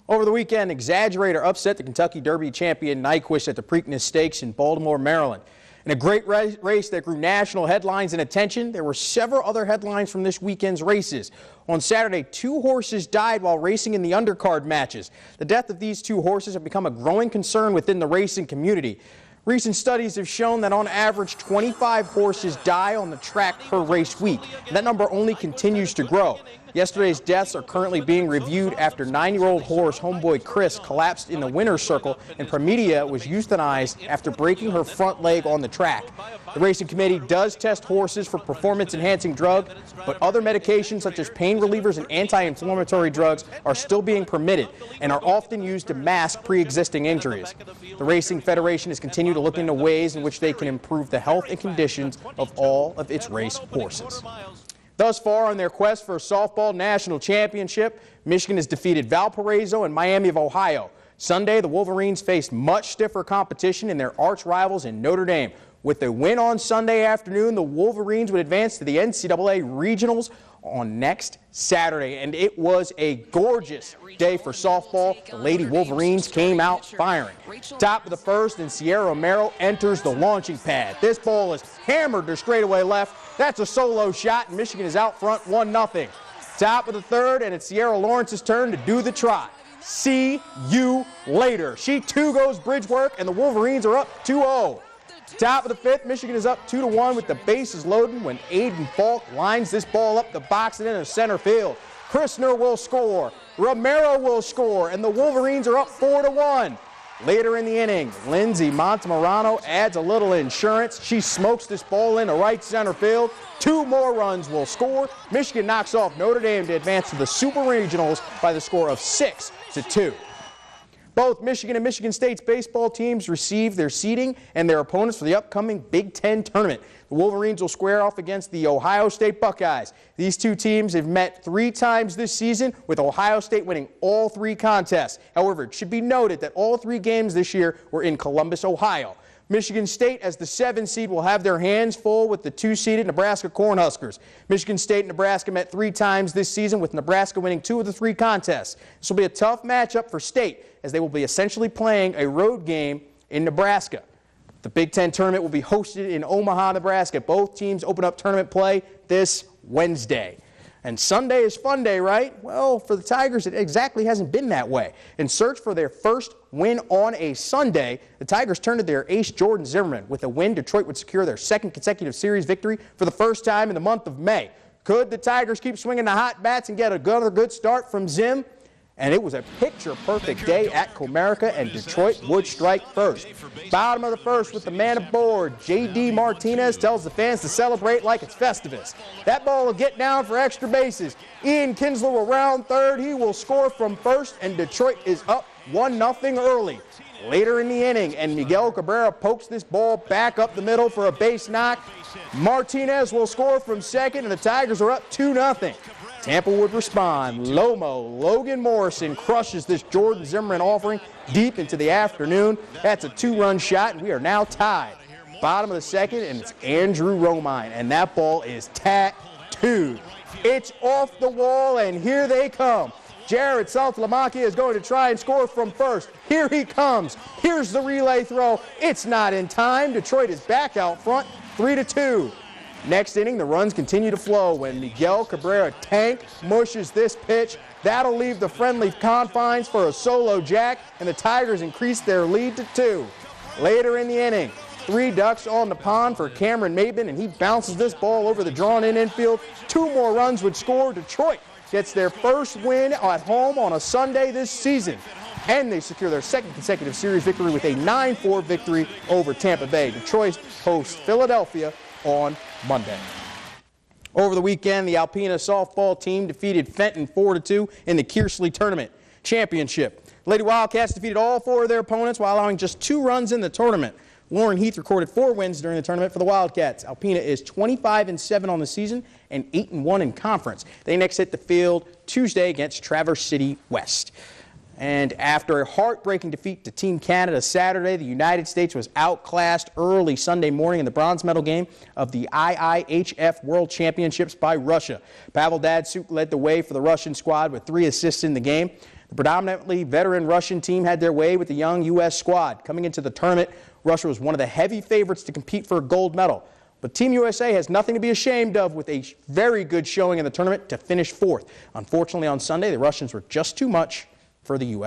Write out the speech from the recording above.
Over the weekend, Exaggerator upset the Kentucky Derby champion Nyquist at the Preakness Stakes in Baltimore, Maryland. In a great race that grew national headlines and attention, there were several other headlines from this weekend's races. On Saturday, 2 horses died while racing in the undercard matches. The death of these 2 horses have become a growing concern within the racing community. Recent studies have shown that on average 25 horses die on the track per race week. That number only continues to grow. Yesterday's deaths are currently being reviewed after 9-year-old horse Homeboy Chris collapsed in the winner's circle and Promedia was euthanized after breaking her front leg on the track. The racing committee does test horses for performance-enhancing drugs, but other medications such as pain relievers and anti-inflammatory drugs are still being permitted and are often used to mask pre-existing injuries. The Racing Federation has continued to look into ways in which they can improve the health and conditions of all of its race horses. Thus far, on their quest for a softball national championship, Michigan has defeated Valparaiso and Miami of Ohio. Sunday, the Wolverines faced much stiffer competition in their arch rivals in Notre Dame. With a win on Sunday afternoon, the Wolverines would advance to the NCAA Regionals on next Saturday. And it was a gorgeous day for softball. The Lady Wolverines came out firing. Top of the first, and Sierra Romero enters the launching pad. This ball is hammered to straightaway left. That's a solo shot, and Michigan is out front 1-0. Top of the third, and it's Sierra Lawrence's turn to do the trot. See you later. She too goes bridge work, and the Wolverines are up 2-0. Top of the fifth, Michigan is up 2-1 with the bases loaded when Aiden Falk lines this ball up the box and into center field. Christner will score, Romero will score, and the Wolverines are up 4-1. Later in the inning, Lindsay Montemarano adds a little insurance. She smokes this ball into right center field. 2 more runs will score. Michigan knocks off Notre Dame to advance to the Super Regionals by the score of 6-2. Both Michigan and Michigan State's baseball teams received their seeding and their opponents for the upcoming Big Ten tournament. The Wolverines will square off against the Ohio State Buckeyes. These 2 teams have met 3 times this season, with Ohio State winning all 3 contests. However, it should be noted that all 3 games this year were in Columbus, Ohio. Michigan State, as the 7 seed, will have their hands full with the 2-seeded Nebraska Cornhuskers. Michigan State and Nebraska met 3 times this season, with Nebraska winning 2 of the 3 contests. This will be a tough matchup for State, as they will be essentially playing a road game in Nebraska. The Big Ten tournament will be hosted in Omaha, Nebraska. Both teams open up tournament play this Wednesday. And Sunday is fun day, right? Well, for the Tigers, it exactly hasn't been that way. In search for their first win on a Sunday, the Tigers turned to their ace, Jordan Zimmerman. With a win, Detroit would secure their 2nd consecutive series victory for the first time in the month of May. Could the Tigers keep swinging the hot bats and get another good start from Zim? And it was a picture-perfect day at Comerica, and Detroit would strike first. Bottom of the first with the man aboard, J.D. Martinez tells the fans to celebrate like it's Festivus. That ball will get down for extra bases. Ian Kinsler will round third. He will score from first, and Detroit is up 1-0 early. Later in the inning, and Miguel Cabrera pokes this ball back up the middle for a base knock. Martinez will score from second, and the Tigers are up 2-0. Tampa would respond. Logan Morrison crushes this Jordan Zimmerman offering deep into the afternoon. That's a 2-run shot, and we are now tied. Bottom of the second, and it's Andrew Romine, and that ball is tattooed. It's off the wall, and here they come. Jared Saltalamacchia is going to try and score from first. Here he comes. Here's the relay throw. It's not in time. Detroit is back out front, 3-2. Next inning, the runs continue to flow when Miguel Cabrera tank mushes this pitch. That'll leave the friendly confines for a solo jack, and the Tigers increase their lead to 2. Later in the inning, 3 ducks on the pond for Cameron Maben, and he bounces this ball over the drawn-in infield. 2 more runs would score. Detroit gets their first win at home on a Sunday this season, and they secure their 2nd consecutive series victory with a 9-4 victory over Tampa Bay. Detroit hosts Philadelphia on Monday. Over the weekend, the Alpena softball team defeated Fenton 4-2 in the Kearsley Tournament Championship. Lady Wildcats defeated all 4 of their opponents while allowing just 2 runs in the tournament. Lauren Heath recorded 4 wins during the tournament for the Wildcats. Alpena is 25-7 on the season and 8-1 in conference. They next hit the field Tuesday against Traverse City West. And after a heartbreaking defeat to Team Canada Saturday, the United States was outclassed early Sunday morning in the bronze medal game of the IIHF World Championships by Russia. Pavel Datsuk led the way for the Russian squad with 3 assists in the game. The predominantly veteran Russian team had their way with the young U.S. squad. Coming into the tournament, Russia was one of the heavy favorites to compete for a gold medal. But Team USA has nothing to be ashamed of with a very good showing in the tournament to finish fourth. Unfortunately, on Sunday, the Russians were just too much for the U.S.